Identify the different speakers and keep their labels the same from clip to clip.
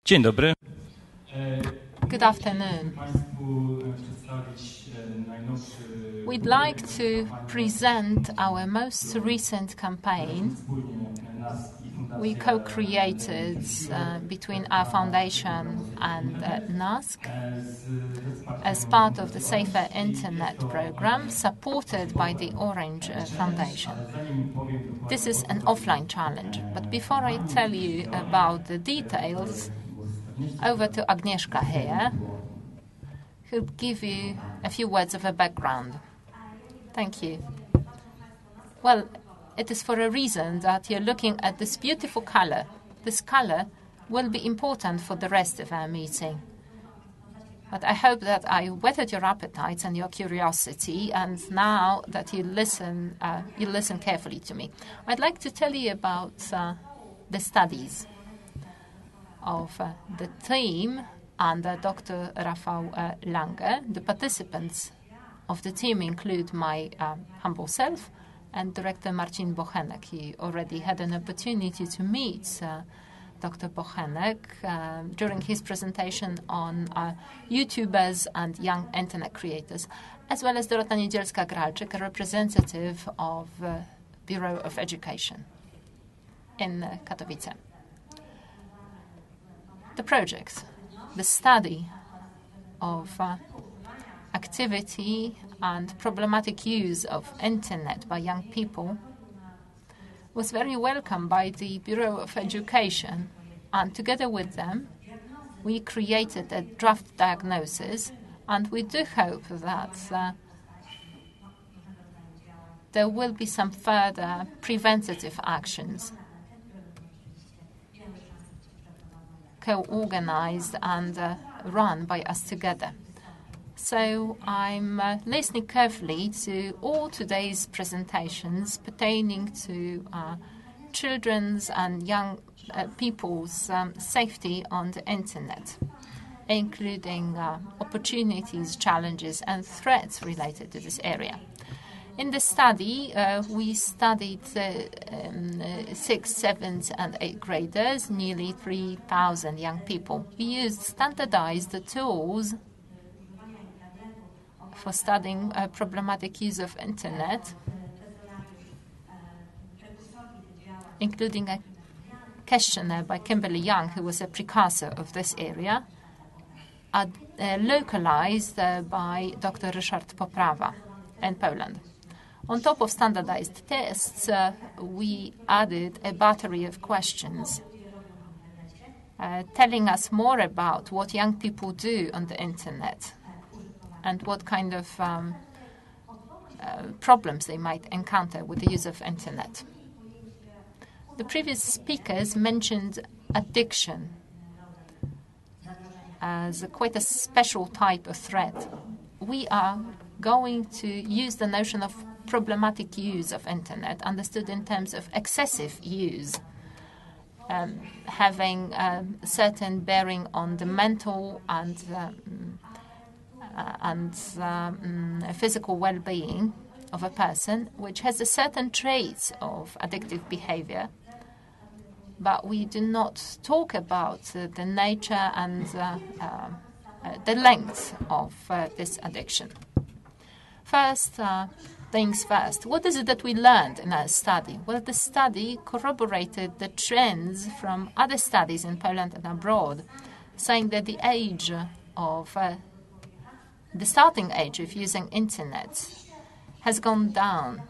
Speaker 1: Dzień dobry.
Speaker 2: Good afternoon. We'd like to present our most recent campaign we co-created between our foundation and NASK as part of the Safer Internet program supported by the Orange Foundation. This is an offline challenge, but before I tell you about the details, over to Agnieszka here, who'll give you a few words of a background. Thank you. Well, it is for a reason that you're looking at this beautiful color. This color will be important for the rest of our meeting. But I hope that I whetted your appetites and your curiosity, and now that you listen carefully to me. I'd like to tell you about the studies of the team under Dr. Rafał Lange. The participants of the team include my humble self and Director Marcin Bochenek. He already had an opportunity to meet Dr. Bochenek during his presentation on YouTubers and young internet creators, as well as Dorota Niedzielska-Gralczyk, a representative of Bureau of Education in Katowice. The project, the study of activity and problematic use of internet by young people was very welcome by the Bureau of Education, and together with them we created a draft diagnosis, and we do hope that there will be some further preventative actions co-organized and run by us together. So I'm listening carefully to all today's presentations pertaining to children's and young people's safety on the internet, including opportunities, challenges, and threats related to this area. In the study, we studied 6th, 7th, and 8th graders, nearly 3,000 young people. We used standardized tools for studying problematic use of internet, including a questionnaire by Kimberly Young, who was a precursor of this area, localized by Dr. Ryszard Poprawa in Poland. On top of standardized tests, we added a battery of questions telling us more about what young people do on the internet and what kind of problems they might encounter with the use of internet. The previous speakers mentioned addiction as quite a special type of threat. We are going to use the notion of problematic use of internet, understood in terms of excessive use, having certain bearing on the mental and physical well-being of a person, which has a certain traits of addictive behavior. But we do not talk about the nature and the length of this addiction. First things first. What is it that we learned in our study? Well, the study corroborated the trends from other studies in Poland and abroad, saying that the age of the starting age of using internet has gone down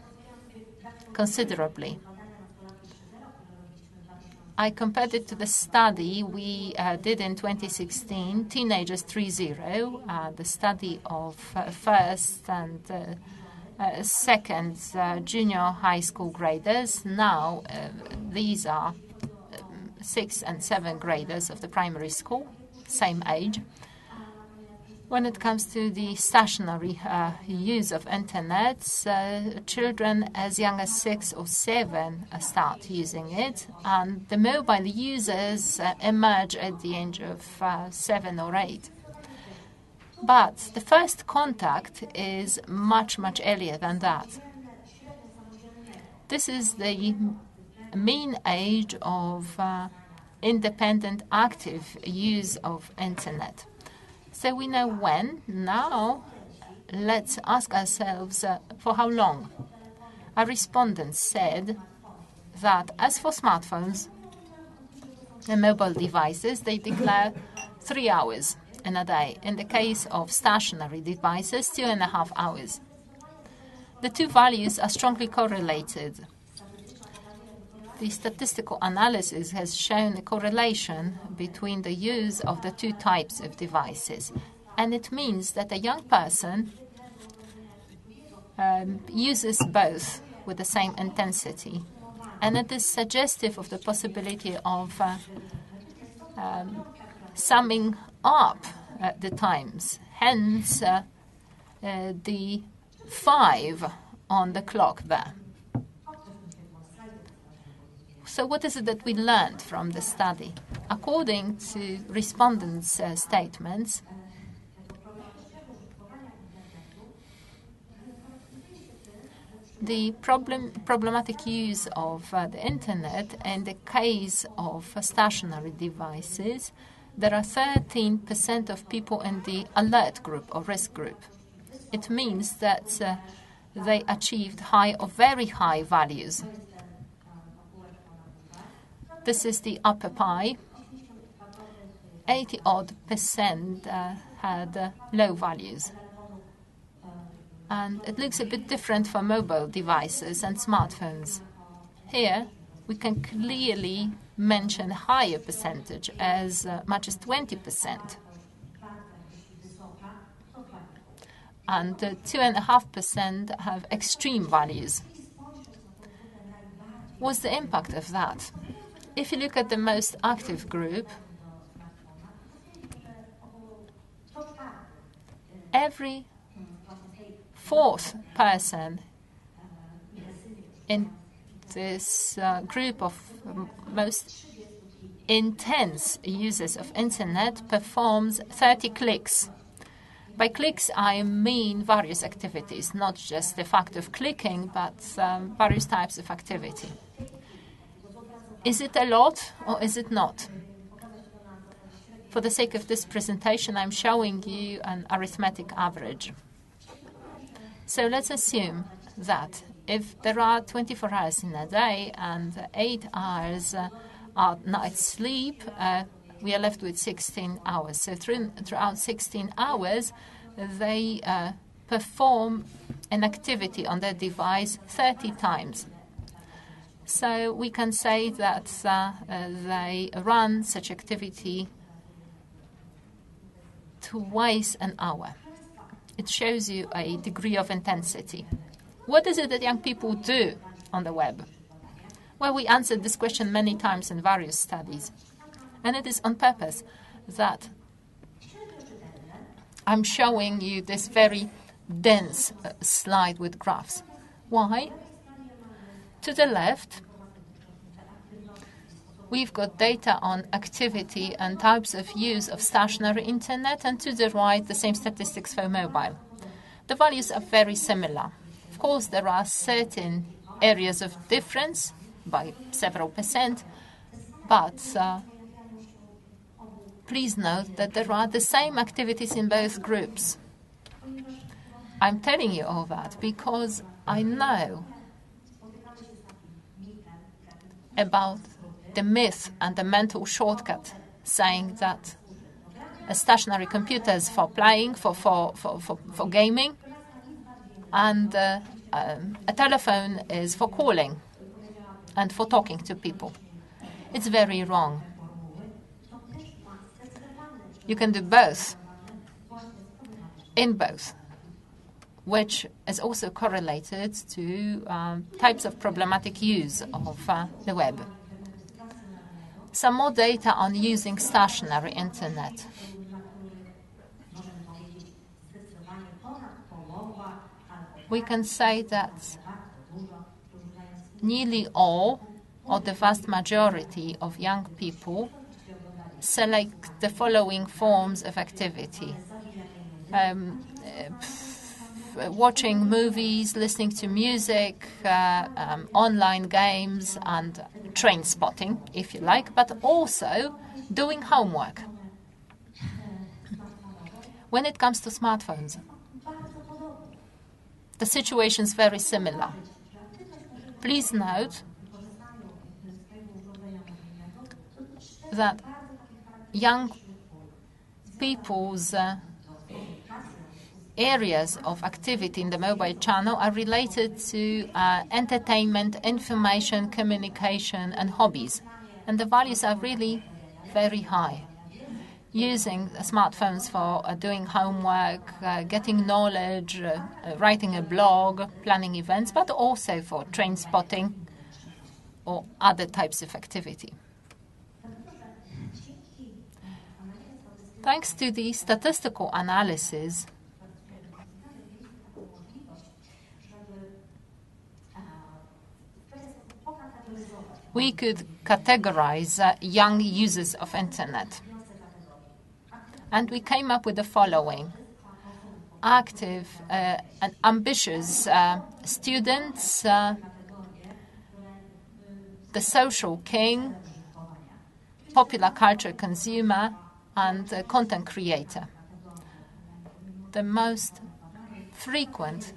Speaker 2: considerably. I compared it to the study we did in 2016, Teenagers 3.0, the study of first and second junior high school graders. Now these are 6th and 7th graders of the primary school, same age. When it comes to the stationary use of internet, children as young as 6 or 7 start using it, and the mobile users emerge at the age of 7 or 8. But the first contact is much, much earlier than that. This is the mean age of independent, active use of internet. So we know when. Now, let's ask ourselves for how long. Our respondents said that as for smartphones and mobile devices, they declare 3 hours in a day. In the case of stationary devices, 2.5 hours. The two values are strongly correlated. The statistical analysis has shown a correlation between the use of the two types of devices. And it means that a young person uses both with the same intensity. And it is suggestive of the possibility of summing up the times. Hence, the 5 on the clock there. So what is it that we learned from the study? According to respondents' statements, the problematic use of the internet in the case of stationary devices, there are 13% of people in the alert group or risk group. It means that they achieved high or very high values. This is the upper pie. 80-odd% had low values. And it looks a bit different for mobile devices and smartphones. Here, we can clearly mention a higher percentage, as much as 20%. And 2.5% have extreme values. What's the impact of that? If you look at the most active group, every fourth person in this group of most intense users of internet performs 30 clicks. By clicks, I mean various activities, not just the fact of clicking, but various types of activity. Is it a lot or is it not? For the sake of this presentation, I'm showing you an arithmetic average. So let's assume that if there are 24 hours in a day and 8 hours are night sleep, we are left with 16 hours. So throughout 16 hours, they perform an activity on their device 30 times. So we can say that they run such activity twice an hour. It shows you a degree of intensity. What is it that young people do on the web? Well, we answered this question many times in various studies. And it is on purpose that I'm showing you this very dense slide with graphs. Why? To the left, we've got data on activity and types of use of stationary internet, and to the right, the same statistics for mobile. The values are very similar. Of course, there are certain areas of difference by several percent, but please note that there are the same activities in both groups. I'm telling you all that because I know about the myth and the mental shortcut saying that a stationary computer is for playing, for gaming, and a telephone is for calling and for talking to people. It's very wrong. You can do both, in both, which is also correlated to types of problematic use of the web. Some more data on using stationary internet. We can say that nearly all, or the vast majority of young people select the following forms of activity. watching movies, listening to music, online games, and train spotting, if you like, but also doing homework. When it comes to smartphones, the situation is very similar. Please note that young people's areas of activity in the mobile channel are related to entertainment, information, communication, and hobbies. And the values are really very high. Using smartphones for doing homework, getting knowledge, writing a blog, planning events, but also for train spotting or other types of activity. Thanks to the statistical analysis, we could categorize young users of internet. And we came up with the following: active and ambitious students, the social king, popular culture consumer, and content creator. The most frequent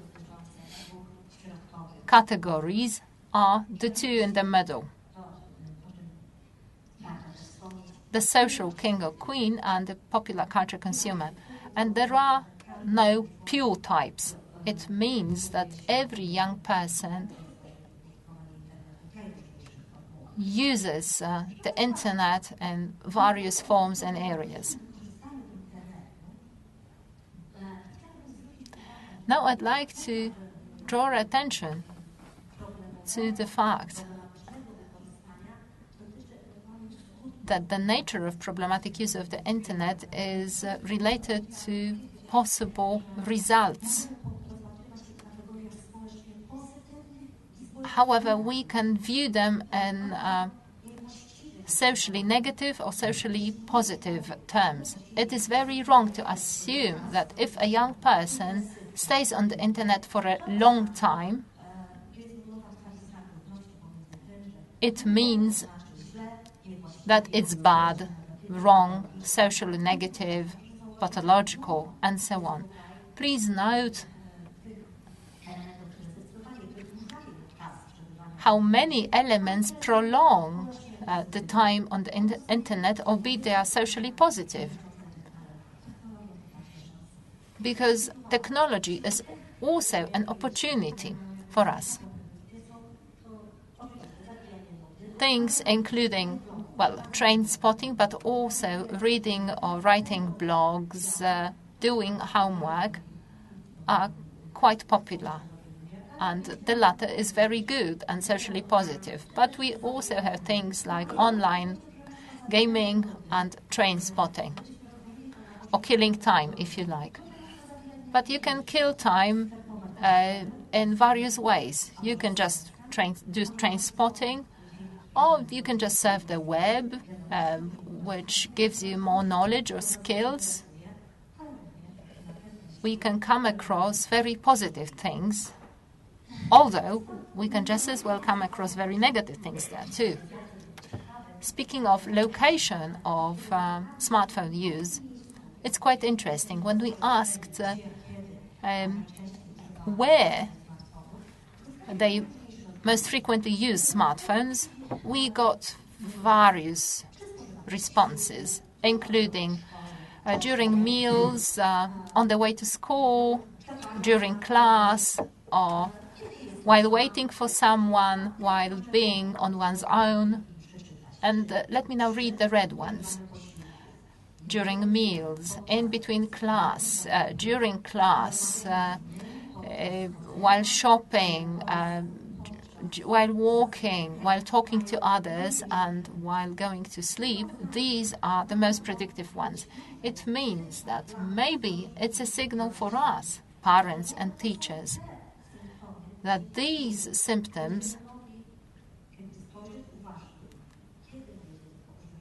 Speaker 2: categories are the two in the middle: the social king or queen and the popular culture consumer. And there are no pure types. It means that every young person uses the internet in various forms and areas. Now I'd like to draw attention to the fact that the nature of problematic use of the internet is related to possible results. However, we can view them in socially negative or socially positive terms. It is very wrong to assume that if a young person stays on the internet for a long time, it means that it's bad, wrong, socially negative, pathological, and so on. Please note how many elements prolong the time on the internet, albeit they are socially positive. Because technology is also an opportunity for us. Things including, train spotting, but also reading or writing blogs, doing homework are quite popular. And the latter is very good and socially positive. But we also have things like online gaming and train spotting, or killing time, if you like. But you can kill time in various ways. You can just do train spotting, or you can just surf the web, which gives you more knowledge or skills. We can come across very positive things, although we can just as well come across very negative things there too. Speaking of location of smartphone use, it's quite interesting. When we asked where they most frequently use smartphones, we got various responses, including during meals, on the way to school, during class, or while waiting for someone, while being on one's own. And let me now read the red ones. During meals, in between class, during class, while shopping, while walking, while talking to others, and while going to sleep. These are the most predictive ones. It means that maybe it's a signal for us, parents and teachers, that these symptoms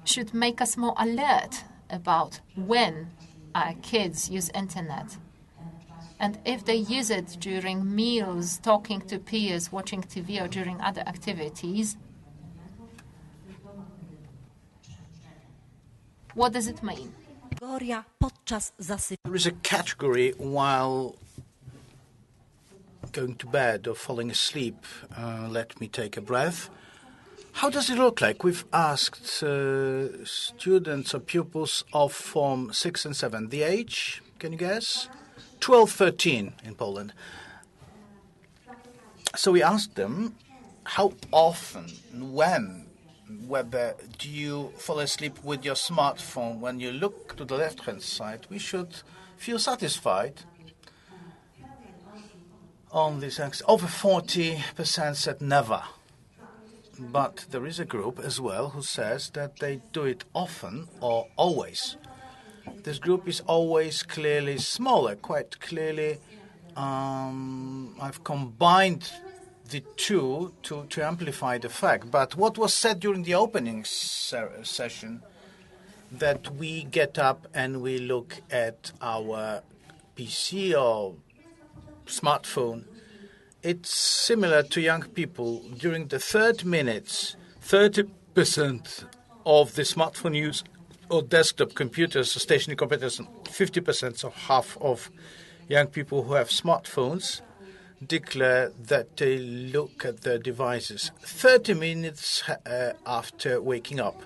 Speaker 2: should make us more alert about when our kids use internet. And if they use it during meals, talking to peers, watching TV, or during other activities, what does it mean?
Speaker 1: There is a category while going to bed or falling asleep. Let me take a breath. How does it look like? We've asked students or pupils of Form 6 and 7. The age, can you guess? 12, 13 in Poland. So we asked them how often, when, whether do you fall asleep with your smartphone. When you look to the left-hand side, we should feel satisfied on this axis. Over 40% said never. But there is a group as well who says that they do it often or always. This group is always clearly smaller, quite clearly. I've combined the two to amplify the fact. But what was said during the opening session, that we get up and we look at our PC or smartphone, it's similar to young people. During the 30 minutes, 30% of the smartphone use or desktop computers or stationary computers, 50%, so half of young people who have smartphones declare that they look at their devices 30 minutes after waking up.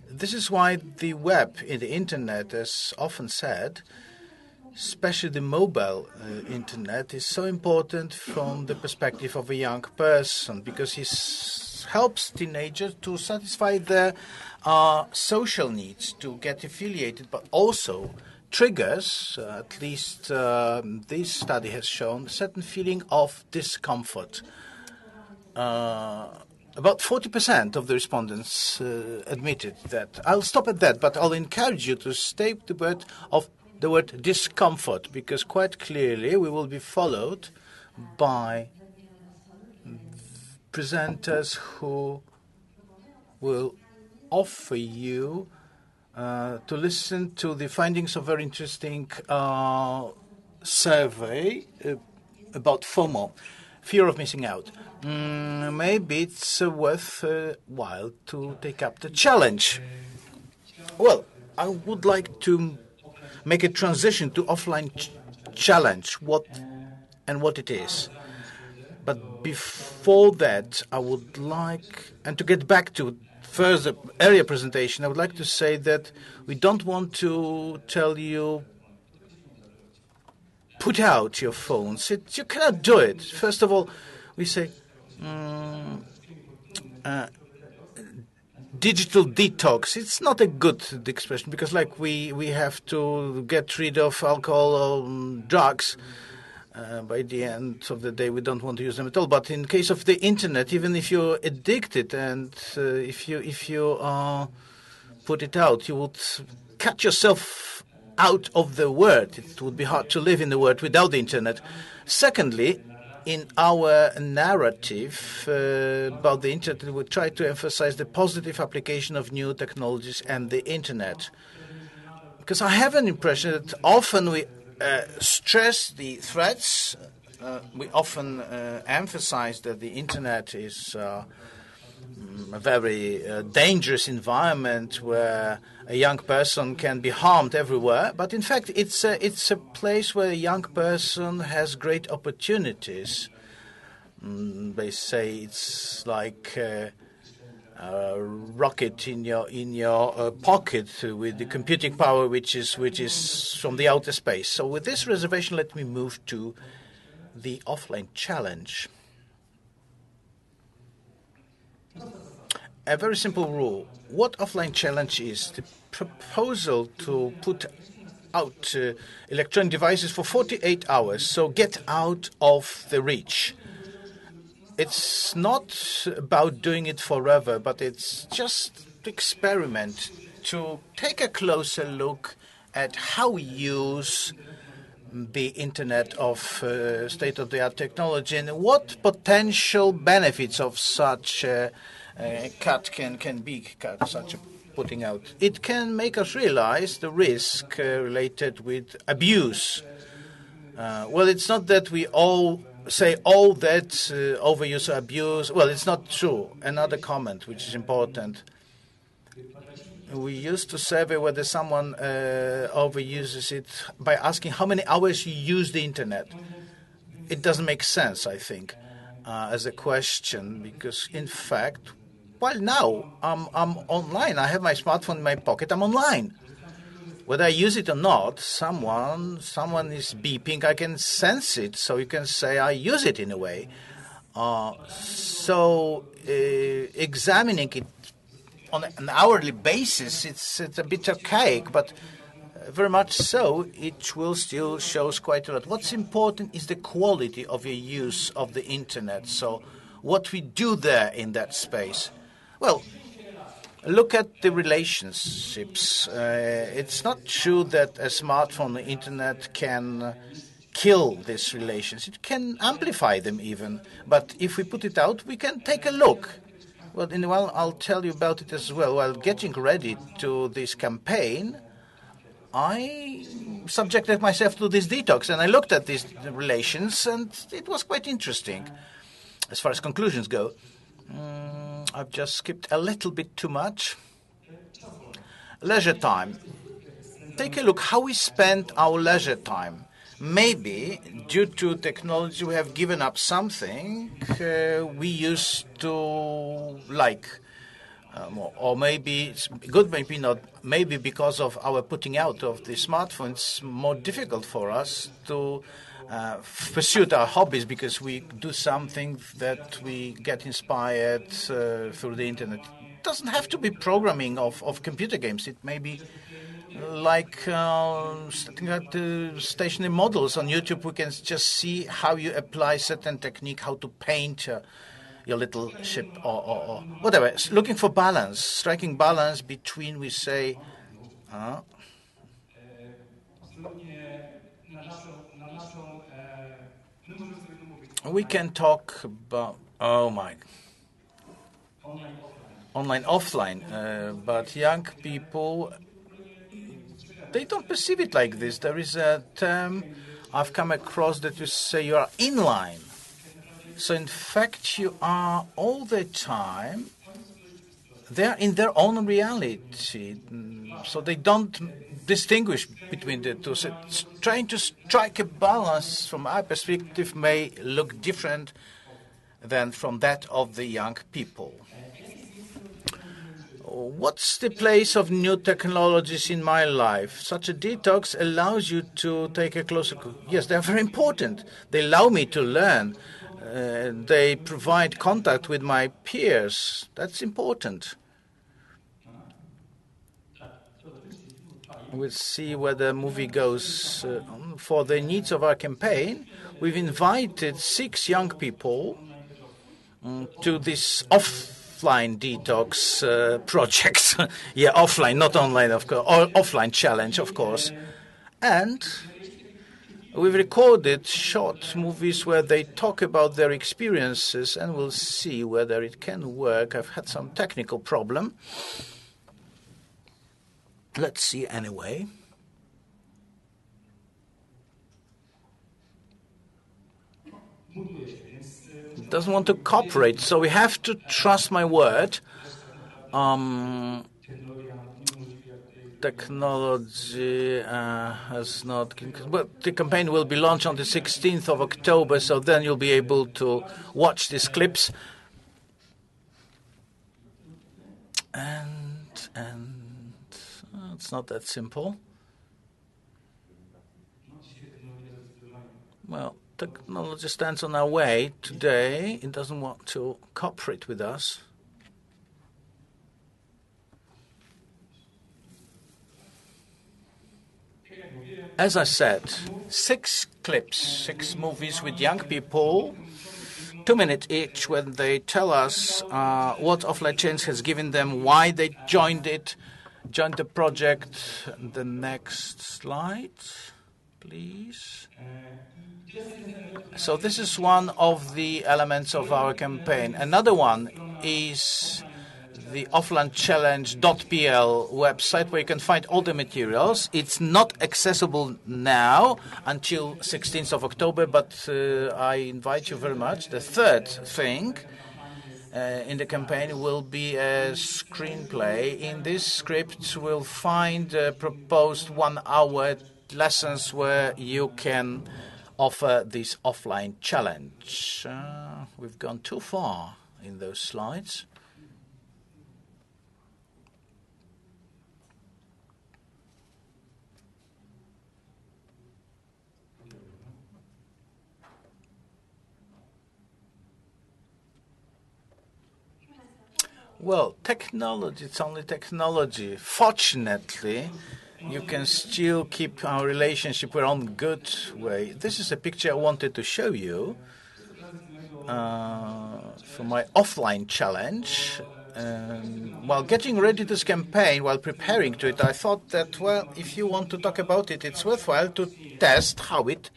Speaker 1: This is why the web, the internet, as often said, especially the mobile internet, is so important from the perspective of a young person, because it helps teenagers to satisfy their social needs, to get affiliated, but also triggers, at least this study has shown, a certain feeling of discomfort. About 40% of the respondents admitted that. I'll stop at that, but I'll encourage you to state the word discomfort, because quite clearly we will be followed by presenters who will offer you to listen to the findings of a very interesting survey about FOMO, fear of missing out. Maybe it's worthwhile to take up the challenge. Well, I would like to make a transition to offline challenge, what it is. But before that, I would like, and to get back to further area presentation, I would like to say that we don't want to tell you, put out your phones. You cannot do it. First of all, we say, digital detox. It's not a good expression, because like we have to get rid of alcohol or drugs. By the end of the day, we don't want to use them at all. But in case of the internet, even if you're addicted and if you put it out, you would cut yourself out of the world. It would be hard to live in the world without the internet. Secondly, in our narrative about the internet, we try to emphasize the positive application of new technologies and the internet. Because I have an impression that often we stress the threats. We often emphasize that the internet is a very dangerous environment where a young person can be harmed everywhere. But in fact, it's a place where a young person has great opportunities. They say it's like a rocket in your pocket with the computing power which is from the outer space. So with this reservation, let me move to the offline challenge. A very simple rule. What offline challenge is? The proposal to put out electronic devices for 48 hours, so get out of the reach. It's not about doing it forever, but it's just to experiment, to take a closer look at how we use the internet of state-of-the-art technology and what potential benefits of such cut can be such a putting out. It can make us realize the risk related with abuse. Well, it's not that we all say all that overuse or abuse. Well, it's not true. Another comment, which is important. We used to survey whether someone overuses it by asking how many hours you use the internet. It doesn't make sense, I think, as a question, because in fact, well, now I'm online. I have my smartphone in my pocket. I'm online. Whether I use it or not, someone is beeping. I can sense it, so you can say I use it in a way. Examining it on an hourly basis, it's a bit archaic, but very much so, it will still shows quite a lot. What's important is the quality of your use of the internet. So what we do there in that space. Well, look at the relationships. It's not true that a smartphone, the internet can kill these relations. It can amplify them even. But if we put it out, we can take a look. Well, in a while, I'll tell you about it as well. While getting ready to this campaign, I subjected myself to this detox, and I looked at these relations, and it was quite interesting. As far as conclusions go, I've just skipped a little bit too much. Leisure time. Take a look how we spend our leisure time. Maybe, due to technology, we have given up something we used to like. Or maybe it's good, maybe not. Maybe because of our putting out of the smartphone, it's more difficult for us to pursue our hobbies because we do something that we get inspired through the internet. It doesn't have to be programming of computer games. It may be like setting up stationary models on YouTube. We can just see how you apply certain technique, how to paint your little ship or whatever. Looking for balance, striking balance between, we say, we can talk about, online, offline, but young people, they don't perceive it like this. There is a term I've come across that you say you are inline. So in fact, you are all the time, they're in their own reality. So they don't distinguish between the two. So trying to strike a balance from our perspective may look different than from that of the young people. What's the place of new technologies in my life? Such a detox allows you to take a closer look. Yes, they're very important. They allow me to learn. They provide contact with my peers. That's important. We'll see where the movie goes. For the needs of our campaign, we've invited 6 young people to this offline detox project. Yeah, offline, not online, of course, or offline challenge, of course. And we've recorded short movies where they talk about their experiences, and we'll see whether it can work. I've had some technical problem. Let's see anyway. It doesn't want to cooperate, so we have to trust my word. Technology has not... Well, the campaign will be launched on the 16th of October, so then you'll be able to watch these clips. And it's not that simple. Well, technology stands on our way today. It doesn't want to cooperate with us. As I said, 6 clips, 6 movies with young people, 2 minutes each, when they tell us what offline change has given them, why they joined the project. The next slide, please. So this is one of the elements of our campaign. Another one is the offlinechallenge.pl website where you can find all the materials. It's not accessible now until 16th of October, but I invite you very much. The third thing in the campaign will be a screenplay. In this script, we'll find proposed 1-hour lessons where you can offer this offline challenge. We've gone too far in those slides. Well, technology, it's only technology. Fortunately, you can still keep our relationship. We're on good way. This is a picture I wanted to show you for my offline challenge. While getting ready to this campaign, while preparing to it, I thought that, well, if you want to talk about it, it's worthwhile to test how it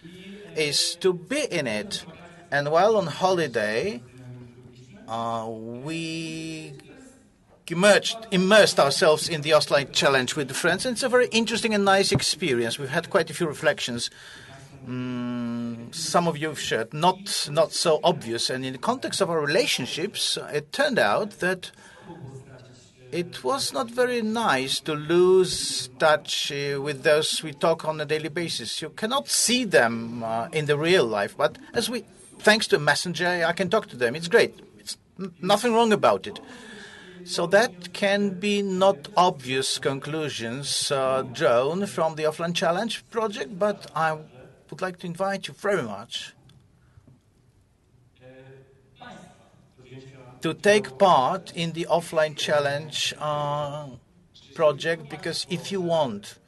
Speaker 1: is to be in it. And while on holiday, we immersed ourselves in the offline challenge with the friends, and it's a very interesting and nice experience. We've had quite a few reflections. Some of you have shared, not so obvious. And in the context of our relationships, it turned out that it was not very nice to lose touch with those we talk on a daily basis. You cannot see them in the real life, but thanks to Messenger, I can talk to them. It's great. It's nothing wrong about it. So that can be not obvious conclusions drawn from the Offline Challenge project, but I would like to invite you very much to take part in the Offline Challenge project, because if you want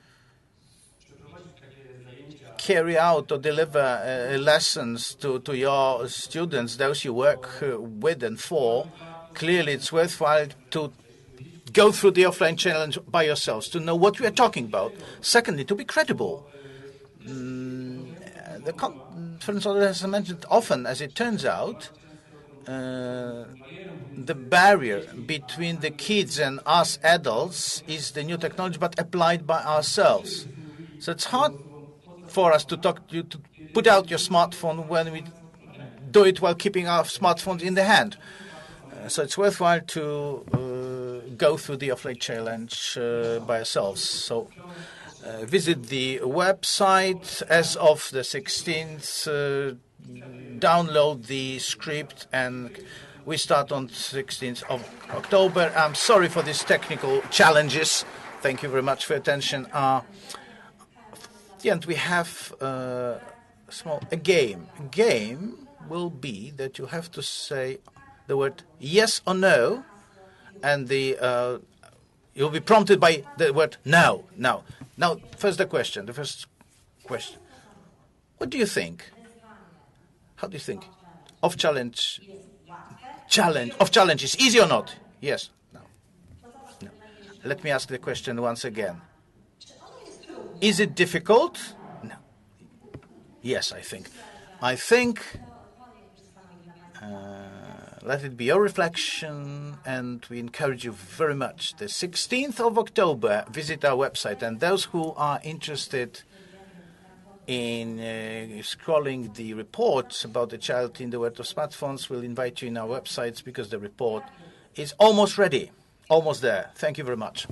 Speaker 1: carry out or deliver lessons to your students, those you work with and for, clearly it's worthwhile to go through the offline challenge by yourselves, to know what we are talking about. Secondly, to be credible. The conference order has mentioned often, as it turns out, the barrier between the kids and us adults is the new technology, but applied by ourselves. So it's hard for us to talk to you, to put out your smartphone when we do it while keeping our smartphones in the hand. So it's worthwhile to go through the offline challenge by ourselves. So visit the website as of the 16th, download the script, and we start on 16th of October. I'm sorry for these technical challenges. Thank you very much for your attention. At the end, we have a game. A game will be that you have to say the word yes or no, and you'll be prompted by the word no. Now, first the question. The first question. What do you think? How do you think? Of challenge is easy or not? Yes. No. Let me ask the question once again. Is it difficult? No. Yes, I think. Let it be your reflection, and we encourage you very much. The 16th of October, visit our website, and those who are interested in scrolling the reports about the child in the world of smartphones, we'll invite you in our websites, because the report is almost ready, almost there. Thank you very much.